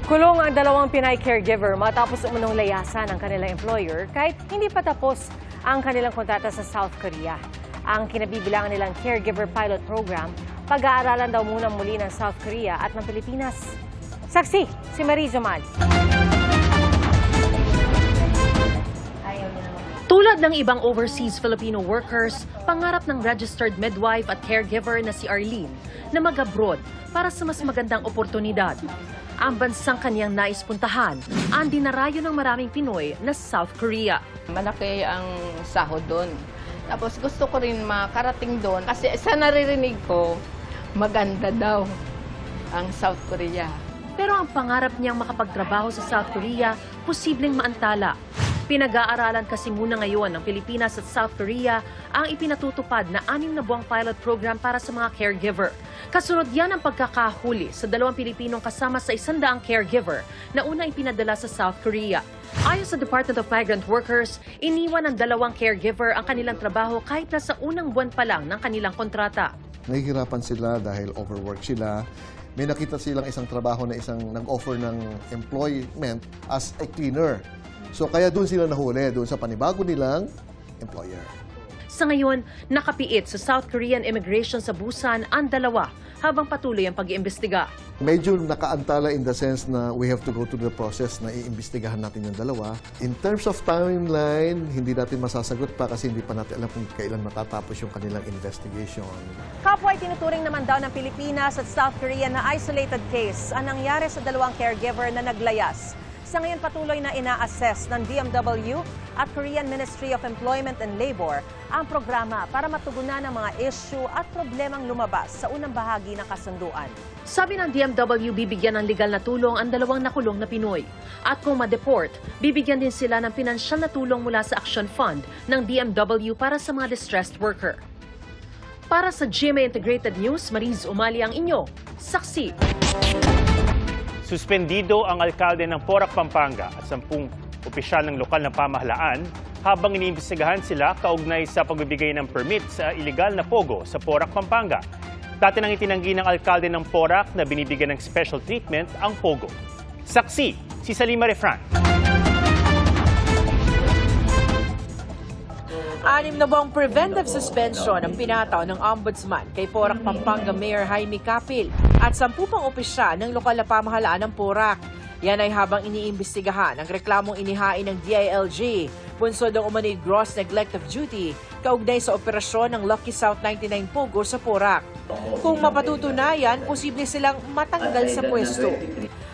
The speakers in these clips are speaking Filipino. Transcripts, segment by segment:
Kulong ang dalawang Pinay caregiver matapos umunong layasan ng kanilang employer kahit hindi pa tapos ang kanilang kontrata sa South Korea. Ang kinabibilangan nilang caregiver pilot program, pag-aaralan daw muna muli ng South Korea at ng Pilipinas. Saksi, si Marie Zumal. Tulad ng ibang overseas Filipino workers, pangarap ng registered midwife at caregiver na si Arlene na mag-abroad para sa mas magandang oportunidad. Ang bansang kanyang nais puntahan, ang dinarayo ng maraming Pinoy na South Korea. Malaki ang sahod doon. Tapos gusto ko rin makarating doon kasi sa naririnig ko, maganda daw ang South Korea. Pero ang pangarap niyang makapagtrabaho sa South Korea, posibleng maantala. Pinag-aaralan kasi muna ngayon ng Pilipinas at South Korea ang ipinatutupad na 6 na buwang pilot program para sa mga caregiver. Kasunod yan ang pagkakahuli sa 2 Pilipinong kasama sa 100 caregiver na una ipinadala sa South Korea. Ayon sa Department of Migrant Workers, iniwan ng 2 caregiver ang kanilang trabaho kahit nasa unang buwan pa lang ng kanilang kontrata. Nahihirapan sila dahil overwork sila. May nakita silang isang trabaho na isang nag-offer ng employment as a cleaner. So kaya doon sila nahuli, doon sa panibago nilang employer. Sa ngayon, nakapiit sa South Korean immigration sa Busan ang 2 habang patuloy ang pag-iimbestiga. Medyo nakaantala in the sense na we have to go through the process na iimbestigahan natin yung 2. In terms of timeline, hindi natin masasagot pa kasi hindi pa natin alam kung kailan matatapos yung kanilang investigation. Kapwa ay tinuturing naman daw ng Pilipinas at South Korea na isolated case ang nangyari sa 2 caregiver na naglayas. Sa ngayon patuloy na ina-assess ng DMW at Korean Ministry of Employment and Labor ang programa para matugunan ang mga issue at problemang lumabas sa unang bahagi ng kasunduan. Sabi ng DMW, bibigyan ng legal na tulong ang 2 nakulong na Pinoy. At kung ma-deport, bibigyan din sila ng pinansyal na tulong mula sa Action Fund ng DMW para sa mga distressed worker. Para sa GMA Integrated News, Mariz Umali ang inyo. Saksi. Suspendido ang alkalde ng Porac, Pampanga at 10 opisyal ng lokal na pamahalaan habang iniimbestigahan sila kaugnay sa pagbibigay ng permit sa iligal na pogo sa Porac, Pampanga. Dati nang itinanggi ng alkalde ng Porac na binibigyan ng special treatment ang pogo. Saksi, si Salima Refran. 6 na buwang preventive suspension ang pinataw ng Ombudsman kay Porac, Pampanga Mayor Jaime Capil at 10 pang opisyal ng lokal na pamahalaan ng Porac. Yan ay habang iniimbestigahan ang reklamong inihain ng DILG, bunsod ng umano'y gross neglect of duty, kaugnay sa operasyon ng Lucky South 99 Pogo sa Porac. Kung mapatutunayan, posible silang matanggal sa pwesto.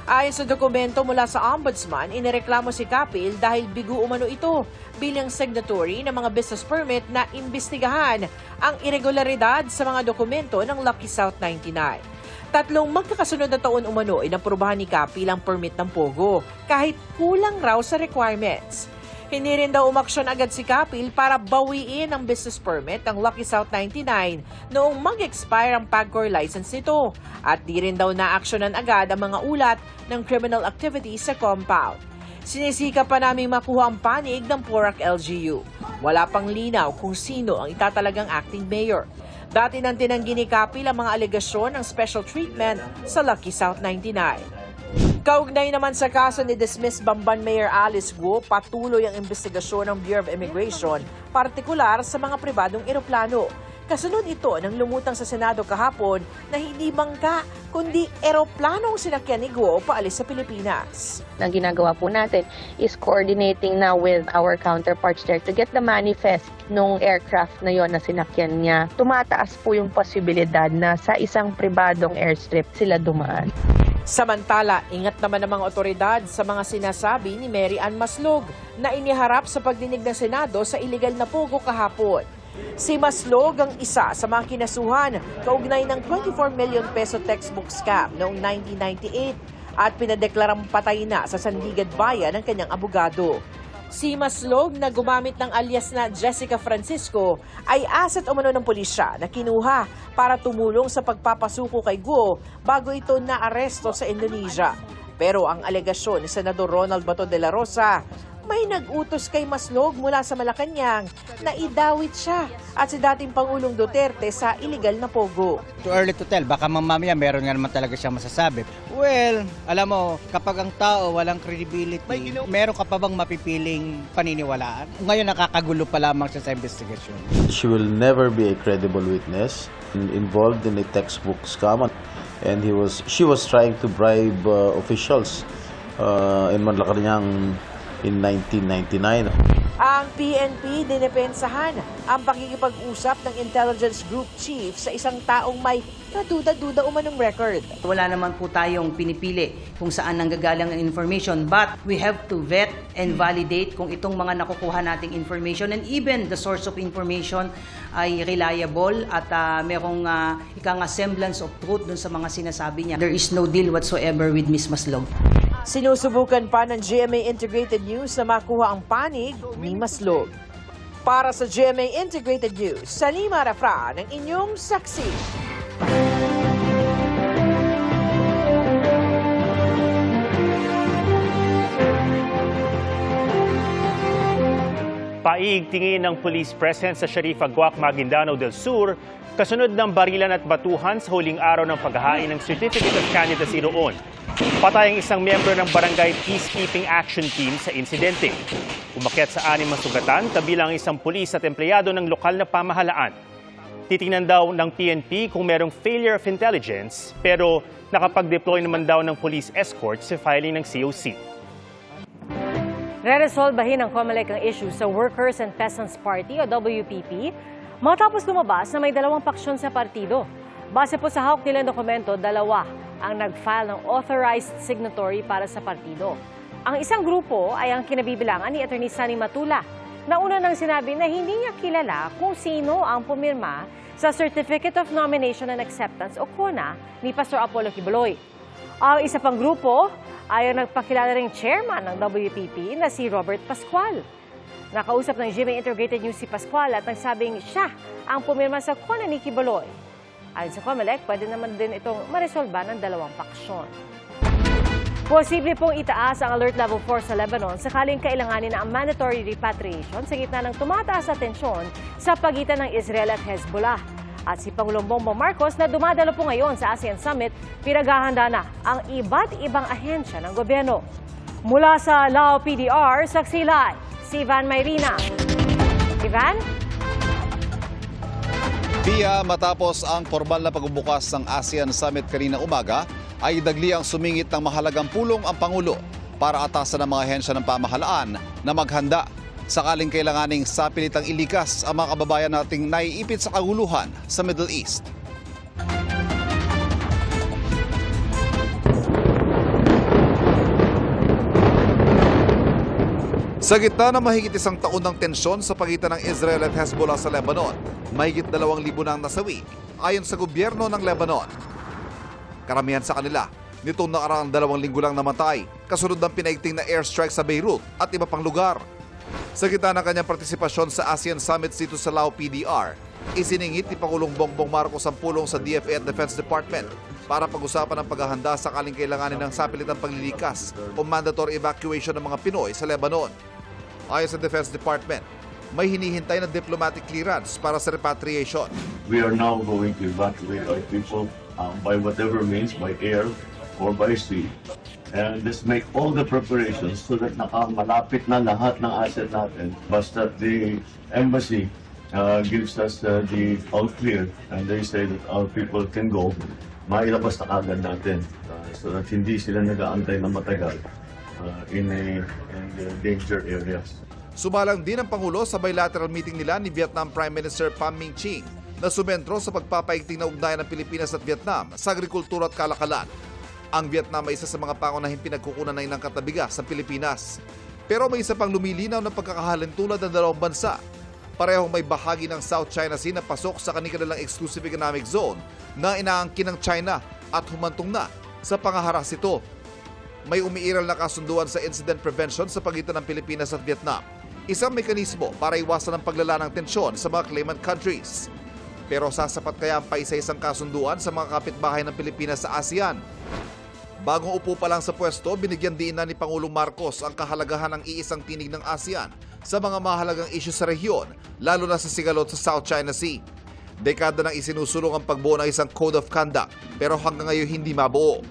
Ayon sa dokumento mula sa Ombudsman, inireklamo si Capil dahil bigo umano ito bilang signatory ng mga business permit na imbestigahan ang irregularidad sa mga dokumento ng Lucky South 99. 3 magkakasunod na taon umano ay naprubahan ni Capil ang permit ng Pogo kahit kulang raw sa requirements. Hindi rin daw umaksyon agad si Capil para bawiin ang business permit ng Lucky South 99 noong mag-expire ang PAGCOR license nito at di rin daw na-aksyonan agad ang mga ulat ng criminal activity sa compound. Sinisika pa namin makuha ang panig ng Porac LGU. Wala pang linaw kung sino ang itatalagang acting mayor. Dati nang tinanggi ni Capil ang mga alegasyon ng special treatment sa Lucky South 99. Kaugnay naman sa kaso ni dismiss Bamban Mayor Alice Guo, patuloy ang investigasyon ng Bureau of Immigration, partikular sa mga pribadong eroplano. Kasunod ito nang lumutang sa Senado kahapon na hindi bangka, kundi eroplanong sinakyan ni Guo paalis sa Pilipinas. Ang ginagawa po natin is coordinating now with our counterparts there to get the manifest nung aircraft na yon na sinakyan niya. Tumataas po yung posibilidad na sa isang pribadong airstrip sila dumaan. Samantala, ingat naman ng mga otoridad sa mga sinasabi ni Mary Ann Maslog na iniharap sa pagdinig ng Senado sa iligal na pogo kahapon. Si Maslog ang isa sa mga kinasuhan kaugnay ng 24 million peso textbook scam noong 1998 at pinadeklarang patay na sa Sandigad Bayan ng kanyang abogado. Si Maslog na gumamit ng alias na Jessica Francisco ay asset umano ng pulisya na kinuha para tumulong sa pagpapasuko kay Guo bago ito naaresto sa Indonesia. Pero ang alegasyon ni Senador Ronald Bato de la Rosa, may nag-utos kay Maslog mula sa Malacanang na idawit siya at si dating Pangulong Duterte sa iligal na pogo. Too early to tell. Baka mamaya meron nga naman talaga siyang masasabi. Well, alam mo, kapag ang tao walang credibility, meron ka pa bang mapipiling paniniwalaan? Ngayon nakakagulo pa lamang siya sa investigation. She will never be a credible witness involved in a textbook scam, and she was trying to bribe officials in Malacanang in 1999. Ang PNP dinepensahan ang pakikipag-usap ng intelligence group chief sa isang taong may kaduda-duda umanong record. Wala naman po tayong pinipili kung saan nanggagaling ang information, but we have to vet and validate kung itong mga nakukuha nating information and even the source of information ay reliable at merong ikang semblance of truth dun sa mga sinasabi niya. There is no deal whatsoever with Ms. Maslog. Sinusubukan pa ng GMA Integrated News na makuha ang panig ni Maslog. Para sa GMA Integrated News, Salima Rafra ng inyong saksi. Paigtingin ng police presence sa Sharifa Guac, Maguindanao del Sur, kasunod ng barilan at batuhan sa huling araw ng paghahain ng Certificate of Candidacy roon. Patay ang isang miyembro ng Barangay Peacekeeping Action Team sa insidente. Umakyat sa 6 masugatan, kabilang isang pulis at empleyado ng lokal na pamahalaan. Titingnan daw ng PNP kung merong failure of intelligence, pero nakapag-deploy naman daw ng police escort sa filing ng COC. Re-resolbahin ng COMELEC ang issue sa Workers and Peasants Party o WPP matapos lumabas na may 2 paksyon sa partido. Base po sa hawak nilang dokumento, 2 ang nag-file ng authorized signatory para sa partido. Ang isang grupo ay ang kinabibilangan ni Atty. Sunny Matula, na una nang sinabi na hindi niya kilala kung sino ang pumirma sa Certificate of Nomination and Acceptance o CONA ni Pastor Apollo Quiboloy. Ang isa pang grupo ay ang nagpakilala ring chairman ng WPP na si Robert Pascual. Nakausap ng GMA Integrated News si Pascual at nagsabing siya ang pumirma sa CONA ni Quiboloy. Ayon sa COMELEC, pwede naman din itong maresolba ng 2 paksyon. Posible pong itaas ang Alert Level 4 sa Lebanon sakaling kailanganin na ang mandatory repatriation sa gitna ng tumataas na tensyon sa pagitan ng Israel at Hezbollah. At si Pangulong Bongbong Marcos na dumadalo po ngayon sa ASEAN Summit, pinaghahanda na ang iba't ibang ahensya ng gobyerno. Mula sa Lao PDR, saksi live si Ivan Mayrina. Ivan? Pia, matapos ang formal na pagbubukas ng ASEAN Summit kanina umaga, ay dagli ang sumingit ng mahalagang pulong ang Pangulo para atasan ng mga ahensya ng pamahalaan na maghanda sakaling kailanganing sapilitang ilikas ang mga kababayan nating naiipit sa kaguluhan sa Middle East. Sa gitna ng mahigit 1 taon ng tensyon sa pagitan ng Israel at Hezbollah sa Lebanon, mahigit 2,000 nang nasawi ayon sa gobyerno ng Lebanon. Karamihan sa kanila, nitong nakaraang 2 linggo lang namatay, kasunod ng pinaigting na airstrike sa Beirut at iba pang lugar. Sa gitna ng kanyang partisipasyon sa ASEAN Summit dito sa Lao PDR, isiningit ni Pangulong Bongbong Marcos ang pulong sa DFA at Defense Department para pag-usapan ang paghahanda sakaling kailanganin ng sapilitang paglilikas o mandatory evacuation ng mga Pinoy sa Lebanon. Ayon sa Defense Department, may hinihintay na diplomatic clearance para sa repatriation. We are now going to evacuate our people by whatever means, by air or by sea. And let's make all the preparations so that malapit na lahat ng asset natin. Basta the embassy gives us the all clear and they say that our people can go, mailabas na agad natin so that hindi sila nag-aantay na matagal in the danger areas. Sumalang din ang Pangulo sa bilateral meeting nila ni Vietnam Prime Minister Pham Minh Chinh na sumentro sa pagpapaigting na ugnayan ng Pilipinas at Vietnam sa agrikultura at kalakalan. Ang Vietnam ay isa sa mga pangunahing pinagkukunan ng inang katabigas sa Pilipinas. Pero may isa pang lumilinaw na pagkakahalin tulad ng 2 bansa. Parehong may bahagi ng South China Sea na pasok sa kanilang exclusive economic zone na inaangkin ng China at humantong na sa pangaharas ito. May umiiral na kasunduan sa incident prevention sa pagitan ng Pilipinas at Vietnam. Isang mekanismo para iwasan ang paglala ng tensyon sa mga claimant countries. Pero sasapat kaya ang paisa-isang kasunduan sa mga kapitbahay ng Pilipinas sa ASEAN? Bagong upo pa lang sa pwesto, binigyan din na ni Pangulong Marcos ang kahalagahan ng iisang tinig ng ASEAN sa mga mahalagang isyu sa rehiyon, lalo na sa sigalot sa South China Sea. Dekada nang isinusulong ang pagbuo ng isang Code of Conduct, pero hanggang ngayon hindi mabuo.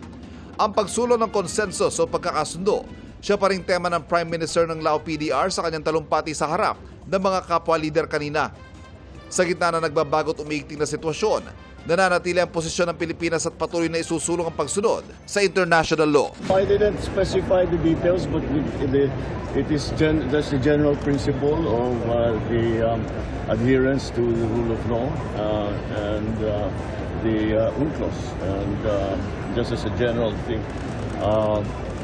Ang pagsulong ng konsensus o pagkakasundo, siya pa ring tema ng Prime Minister ng Lao PDR sa kanyang talumpati sa harap ng mga kapwa-leader kanina. Sa gitna na nagbabago't umiigting na sitwasyon, nananatili ang posisyon ng Pilipinas at patuloy na isusulong ang pagsunod sa international law. I didn't specify the details, but it is that's the general principle of the adherence to the rule of law and the UNCLOS. And just as a general thing,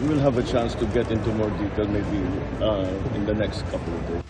we'll have a chance to get into more detail maybe in the next couple of days.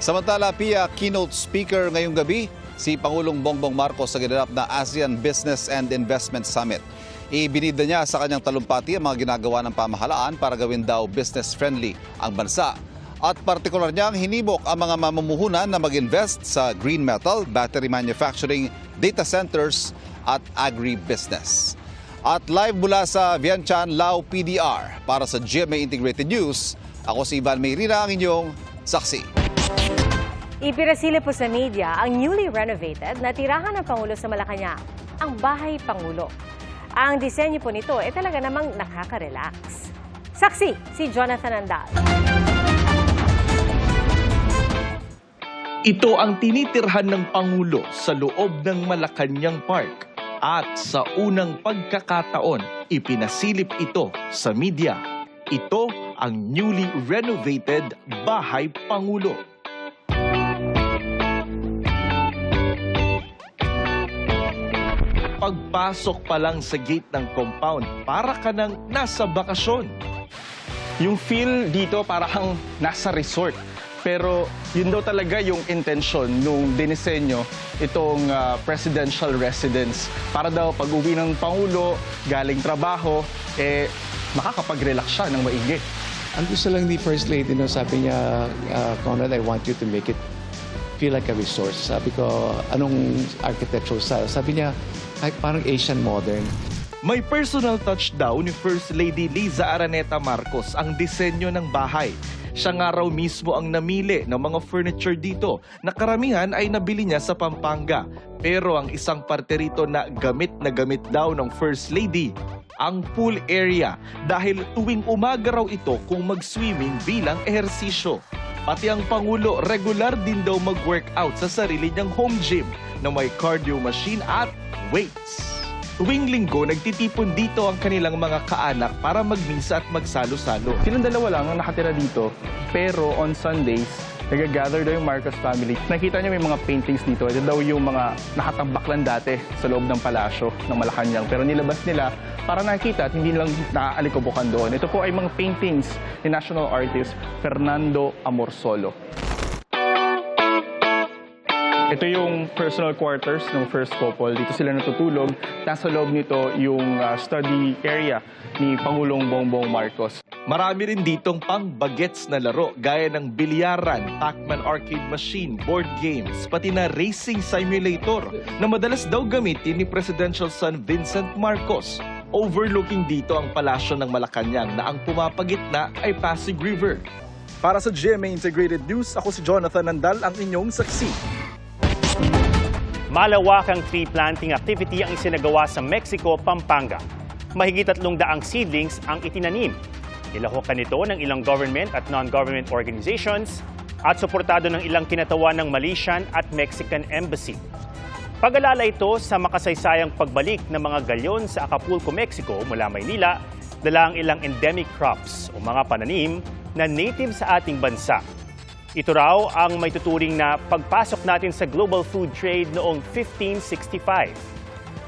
Samantala, Pia, keynote speaker ngayong gabi, si Pangulong Bongbong Marcos sa ginanap na ASEAN Business and Investment Summit. Ibinida niya sa kanyang talumpati ang mga ginagawa ng pamahalaan para gawin daw business-friendly ang bansa. At partikular niyang hinimok ang mga mamumuhunan na mag-invest sa green metal, battery manufacturing, data centers at agribusiness. At live mula sa Vientiane, Lao PDR para sa GMA Integrated News, ako si Ivan Mayrina, ang inyong saksi. Ipinasili po sa media ang newly renovated na tirahan ng Pangulo sa Malacanang, ang Bahay Pangulo. Ang disenyo po nito ay talaga namang nakaka-relax. Saksi, si Jonathan Andal. Ito ang tinitirhan ng Pangulo sa loob ng Malacanang Park. At sa unang pagkakataon, ipinasilip ito sa media. Ito ang newly renovated Bahay Pangulo. Pagpasok pa lang sa gate ng compound, para ka nang nasa bakasyon. Yung feel dito parang nasa resort. Pero yun daw talaga yung intention nung dinisenyo itong presidential residence. Para daw pag-uwi ng Pangulo, galing trabaho, makakapag-relax siya ng maigi. Ang gusto lang ni First Lady, sabi niya, Conrad, I want you to make it feel like a resort. Sabi ko, anong architectural style? Sabi niya, parang Asian modern. May personal touch daw ni First Lady Liza Araneta Marcos ang disenyo ng bahay. Siya nga raw mismo ang namili ng mga furniture dito na karamihan ay nabili niya sa Pampanga. Pero ang isang parte rito na gamit daw ng First Lady, ang pool area dahil tuwing umaga raw ito kung mag-swimming bilang ehersisyo. Pati ang Pangulo regular din daw mag-workout sa sarili niyang home gym na may cardio machine at weights. Tuwing linggo, nagtitipon dito ang kanilang mga kaanak para magmisa at magsalo-salo. Silang dalawa lang ang nakatira dito, pero on Sundays, nag-gather daw yung Marcos family. Nakita niyo may mga paintings dito. Ito daw yung mga nakatambak lang dati sa loob ng palasyo ng Malacanang. Pero nilabas nila para nakita at hindi lang naaalikobokan doon. Ito po ay mga paintings ni national artist Fernando Amorsolo. Ito yung personal quarters ng first couple. Dito sila natutulog. Nasa loob nito yung study area ni Pangulong Bongbong Marcos. Marami rin ditong pang-bagets na laro gaya ng bilyaran, Pac-Man arcade machine, board games, pati na racing simulator na madalas daw gamitin ni Presidential son Vincent Marcos. Overlooking dito ang palasyo ng Malacanang na ang pumapagitna ay Pasig River. Para sa GMA Integrated News, ako si Jonathan Nandal, ang inyong saksi. Malawakang tree planting activity ang isinagawa sa Mexico, Pampanga. Mahigit 300 seedlings ang itinanim. Nilahukan nito ng ilang government at non-government organizations at suportado ng ilang kinatawan ng Malaysian at Mexican Embassy. Pag-alala ito sa makasaysayang pagbalik ng mga galyon sa Acapulco, Mexico mula Maynila, dala ang ilang endemic crops o mga pananim na native sa ating bansa. Ito raw ang may tuturing na pagpasok natin sa global food trade noong 1565.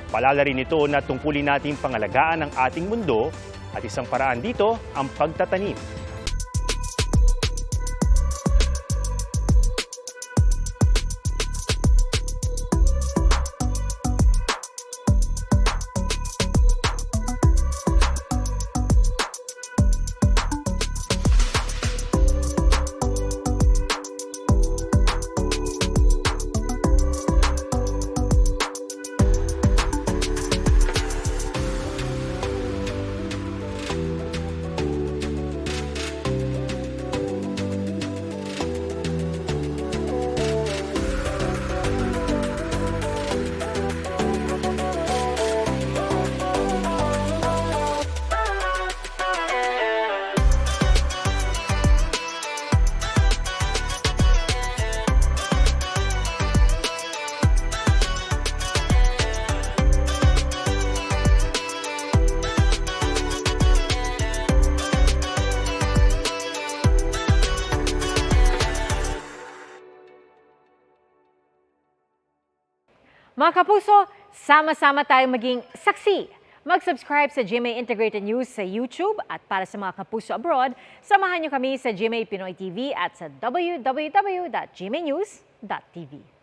Palala rin ito na tungkulin nating pangalagaan ang ating mundo at isang paraan dito ang pagtatanim. Mga kapuso, sama-sama tayong maging saksi. Mag-subscribe sa GMA Integrated News sa YouTube at para sa mga kapuso abroad, samahan niyo kami sa GMA Pinoy TV at sa www.gmanews.tv.